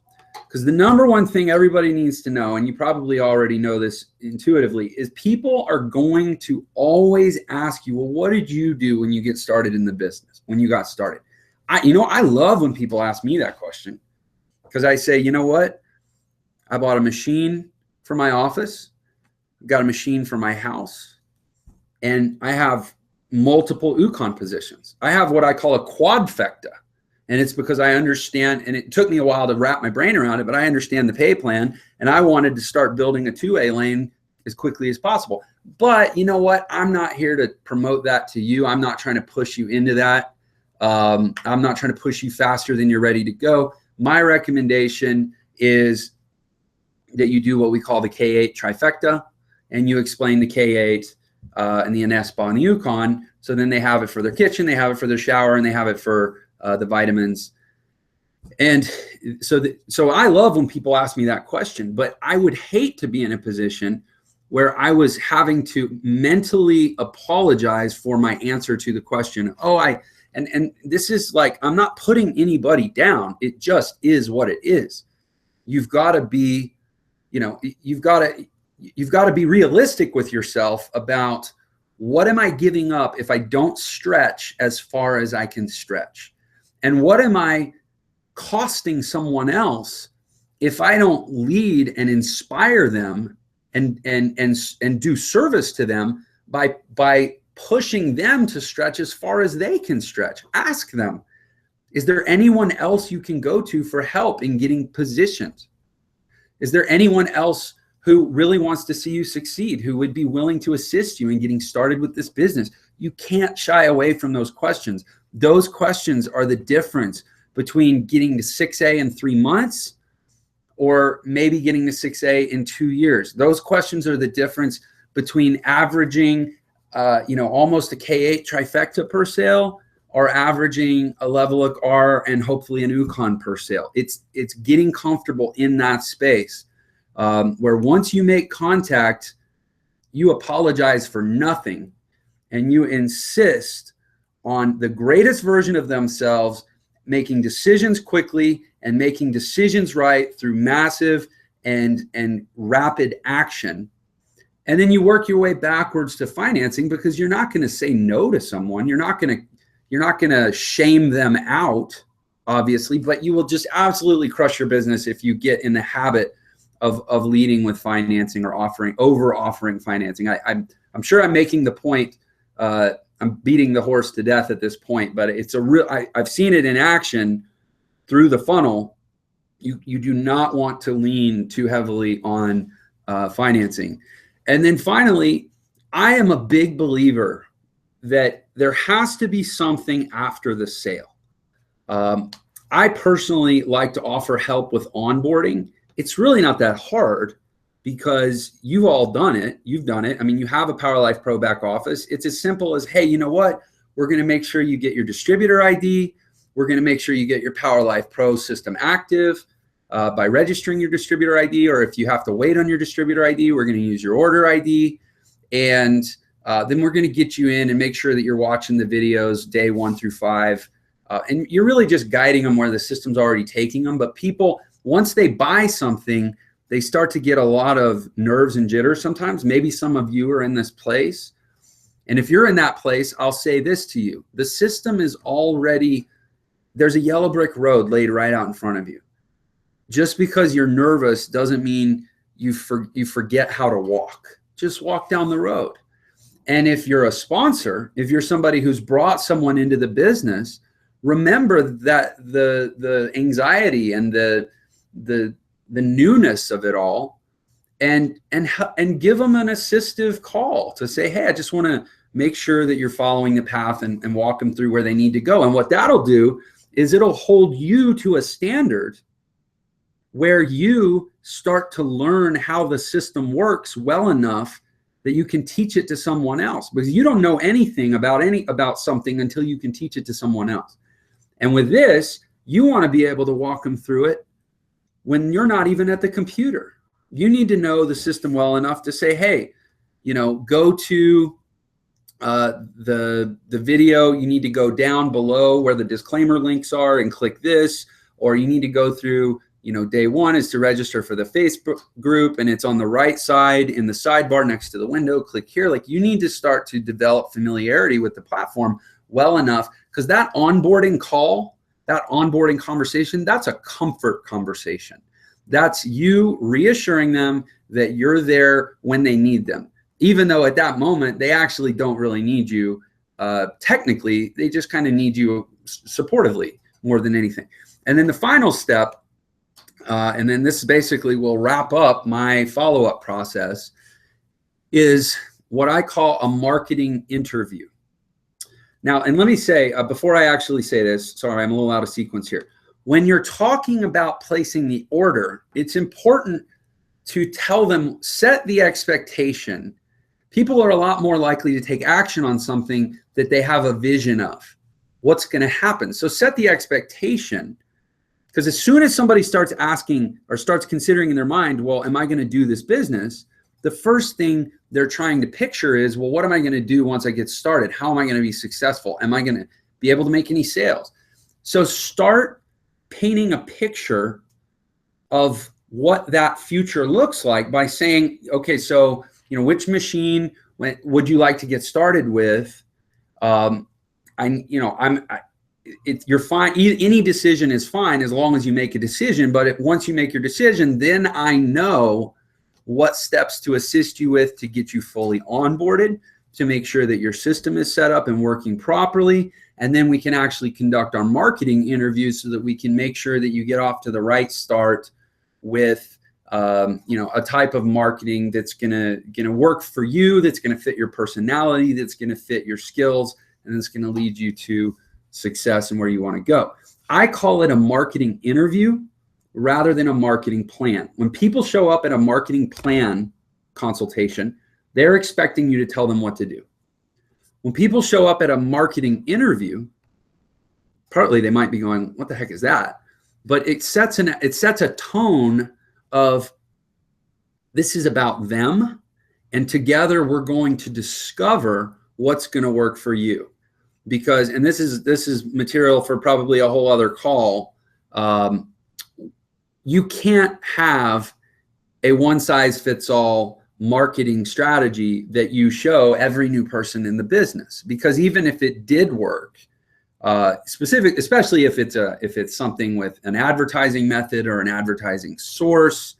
Because the number one thing everybody needs to know, and you probably already know this intuitively, is people are going to always ask you, well, what did you do when you get started in the business, when you got started? I love when people ask me that question because I say, you know what? I bought a machine for my office, got a machine for my house, and I have multiple Ukon positions. I have what I call a quadfecta. And it's because I understand, and it took me a while to wrap my brain around it, but I understand the pay plan, and I wanted to start building a 2A lane as quickly as possible. But you know what? I'm not here to promote that to you. I'm not trying to push you into that. I'm not trying to push you faster than you're ready to go. My recommendation is that you do what we call the K8 trifecta, and you explain the K8 and the Inespa and the Ukon. So then they have it for their kitchen, they have it for their shower, and they have it for the vitamins. And so I love when people ask me that question, but I would hate to be in a position where I was having to mentally apologize for my answer to the question. And this is like, I'm not putting anybody down. It just is what it is. You've got to be, you've got to be realistic with yourself about what am I giving up if I don't stretch as far as I can stretch? And what am I costing someone else if I don't lead and inspire them and do service to them by pushing them to stretch as far as they can stretch. Ask them, is there anyone else you can go to for help in getting positioned? Is there anyone else who really wants to see you succeed, who would be willing to assist you in getting started with this business? You can't shy away from those questions. Those questions are the difference between getting to 6A in 3 months or maybe getting to 6A in 2 years. Those questions are the difference between averaging, almost a K8 trifecta per sale or averaging a level of R and hopefully an Ukon per sale. It's getting comfortable in that space where once you make contact, you apologize for nothing and you insist on the greatest version of themselves, making decisions quickly and making decisions right through massive and rapid action. And then you work your way backwards to financing, because you're not going to say no to someone. You're not going to shame them out, obviously, but you will just absolutely crush your business if you get in the habit of leading with financing or offering financing. I'm sure I'm making the point. I'm beating the horse to death at this point, but it's I've seen it in action through the funnel. You do not want to lean too heavily on financing. And then finally, I am a big believer that there has to be something after the sale. I personally like to offer help with onboarding. It's really not that hard because you've all done it. You've done it. I mean, you have a Power Life Pro back office. It's as simple as, hey, you know what? We're going to make sure you get your distributor ID. We're going to make sure you get your Power Life Pro system active by registering your distributor ID, or if you have to wait on your distributor ID, we're going to use your order ID. And then we're going to get you in and make sure that you're watching the videos day 1 through 5. And you're really just guiding them where the system's already taking them. But people, once they buy something, they start to get a lot of nerves and jitters sometimes. Maybe some of you are in this place. And if you're in that place, I'll say this to you. The system is already, there's a yellow brick road laid right out in front of you. Just because you're nervous doesn't mean you forget how to walk. Just walk down the road. And if you're a sponsor, if you're somebody who's brought someone into the business, remember that the anxiety and the newness of it all, and give them an assistive call to say, hey, I just want to make sure that you're following the path and walk them through where they need to go. And what that'll do is it'll hold you to a standard where you start to learn how the system works well enough that you can teach it to someone else, because you don't know anything about something until you can teach it to someone else. And with this, you want to be able to walk them through it when you're not even at the computer. You need to know the system well enough to say, hey, go to the video. You need to go down below where the disclaimer links are and click this, or you need to go through, day 1 is to register for the Facebook group, and it's on the right side in the sidebar next to the window. Click here. Like, you need to start to develop familiarity with the platform well enough, because that onboarding call, that onboarding conversation, that's a comfort conversation. That's you reassuring them that you're there when they need them, even though at that moment they actually don't really need you. Technically, they just kind of need you supportively more than anything. And then the final step, and then this basically will wrap up my follow-up process, is what I call a marketing interview. Now, and let me say, before I actually say this, sorry, I'm a little out of sequence here. When you're talking about placing the order, it's important to tell them, set the expectation. People are a lot more likely to take action on something that they have a vision of what's going to happen. So set the expectation, because as soon as somebody starts asking or starts considering in their mind, well, am I going to do this business? The first thing they're trying to picture is, well, what am I going to do once I get started? How am I going to be successful? Am I going to be able to make any sales? So start painting a picture of what that future looks like by saying, okay, so, which machine would you like to get started with? You're fine. Any decision is fine as long as you make a decision. But once you make your decision, then I know what steps to assist you with to get you fully onboarded. to make sure that your system is set up and working properly. And then we can actually conduct our marketing interviews so that we can make sure that you get off to the right start with a type of marketing that's gonna work for you, that's gonna fit your personality, that's gonna fit your skills, and it's gonna lead you to success and where you want to go. I call it a marketing interview rather than a marketing plan. When people show up at a marketing plan consultation, they're expecting you to tell them what to do. When people show up at a marketing interview, partly they might be going, what the heck is that? But it sets a tone of, this is about them, and together we're going to discover what's going to work for you. Because, and this is material for probably a whole other call, you can't have a one-size-fits-all marketing strategy that you show every new person in the business. Because even if it did work, especially if it's something with an advertising method or an advertising source,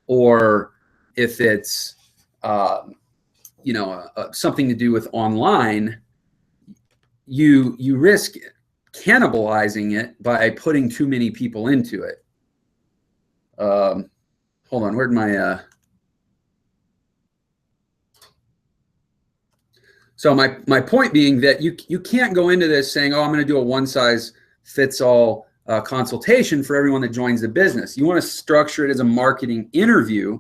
or if it's something to do with online, you risk cannibalizing it by putting too many people into it. Hold on, where'd my so my point being that you can't go into this saying, oh, I'm going to do a one size fits all consultation for everyone that joins the business. You want to structure it as a marketing interview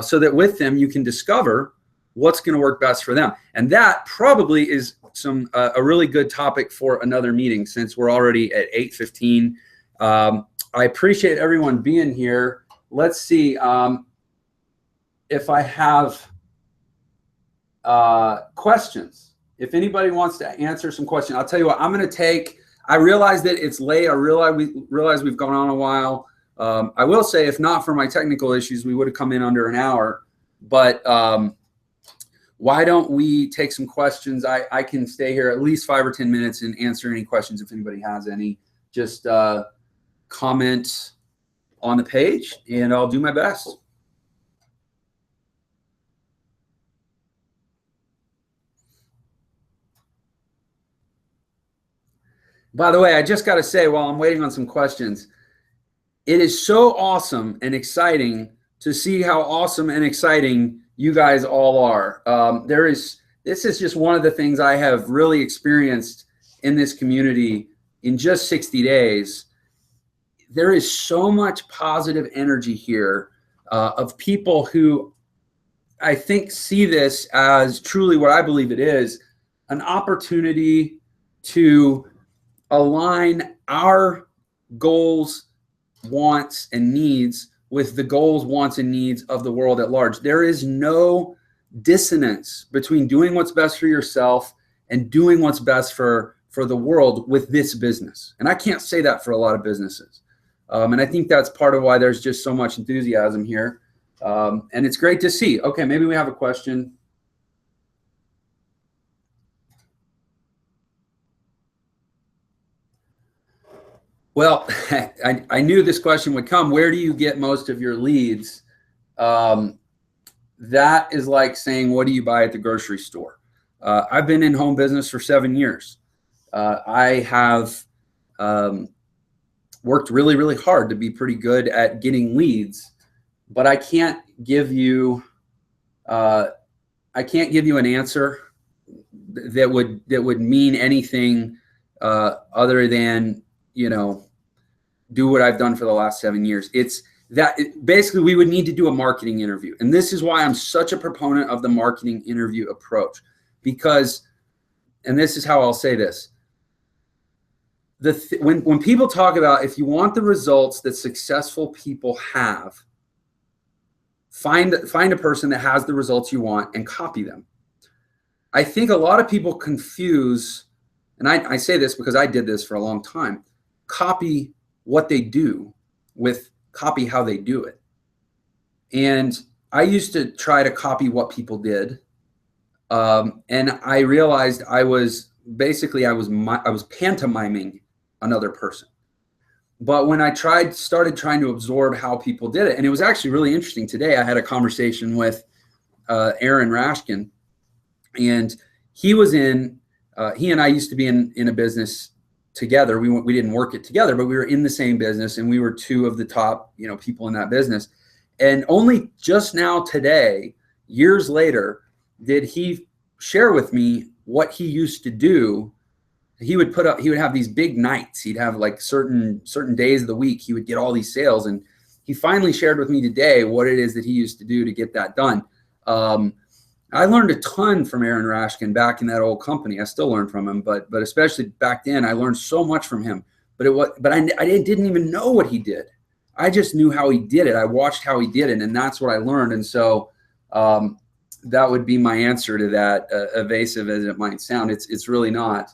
so that with them you can discover what's going to work best for them. And that probably is a really good topic for another meeting, since we're already at 8:15. I appreciate everyone being here. Let's see if I have questions. If anybody wants to answer some questions, I'll tell you what, I'm going to take, I realize that it's late. I realize we've gone on a while. I will say, if not for my technical issues, we would have come in under an hour. But why don't we take some questions? I can stay here at least 5 or 10 minutes and answer any questions if anybody has any. Just comment on the page and I'll do my best. By the way, I just got to say, while I'm waiting on some questions, it is so awesome and exciting to see how awesome and exciting you guys all are. This is just one of the things I have really experienced in this community in just 60 days. There is so much positive energy here of people who I think see this as truly what I believe it is, an opportunity to align our goals, wants, and needs with the goals, wants, and needs of the world at large. There is no dissonance between doing what's best for yourself and doing what's best for the world with this business. And I can't say that for a lot of businesses. And I think that's part of why there's just so much enthusiasm here. And it's great to see. Okay, maybe we have a question. Well, I knew this question would come. Where do you get most of your leads? That is like saying, what do you buy at the grocery store? I've been in home business for 7 years. I have worked really, really hard to be pretty good at getting leads, but I can't give you an answer that would mean anything other than, do what I've done for the last 7 years. It's that basically we would need to do a marketing interview. And this is why I'm such a proponent of the marketing interview approach, because, and this is how I'll say this, when people talk about, if you want the results that successful people have, find a person that has the results you want and copy them. I think a lot of people confuse, and I say this because I did this for a long time, copy what they do with copy how they do it. And I used to try to copy what people did. And I realized I was pantomiming another person. But when I started trying to absorb how people did it, and it was actually really interesting. Today I had a conversation with Aaron Rashkin, And he was he and I used to be in a business together. We didn't work it together, but we were in the same business, and we were two of the top, people in that business. And only just now today, years later, did he share with me what he used to do. He would have these big nights. He'd have like certain days of the week, he would get all these sales. And he finally shared with me today what it is that he used to do to get that done. I learned a ton from Aaron Rashkin back in that old company. I still learn from him, but especially back then, I learned so much from him. But I didn't even know what he did. I just knew how he did it. I watched how he did it, and that's what I learned. And so that would be my answer to that, evasive as it might sound. It's really not.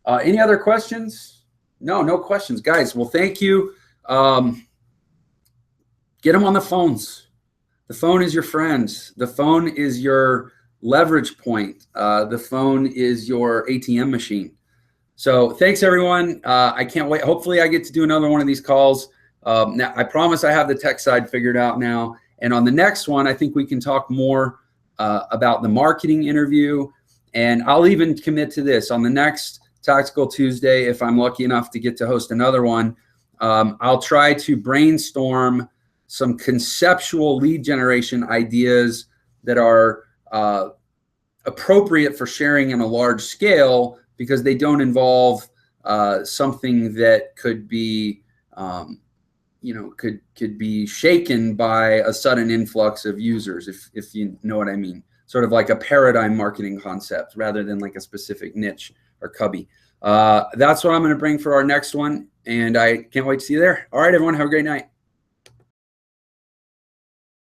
Any other questions? No questions, guys. Well, thank you. Get them on the phones. The phone is your friend. The phone is your leverage point. The phone is your ATM machine. So thanks, everyone. I can't wait. Hopefully I get to do another one of these calls. Now, I promise I have the tech side figured out now. And on the next one, I think we can talk more about the marketing interview. And I'll even commit to this on the next Tactical Tuesday. If I'm lucky enough to get to host another one, I'll try to brainstorm some conceptual lead generation ideas that are appropriate for sharing on a large scale, because they don't involve something that could be, could be shaken by a sudden influx of users, if you know what I mean. Sort of like a paradigm marketing concept rather than like a specific niche or cubby. That's what I'm going to bring for our next one, and I can't wait to see you there. All right, everyone, have a great night.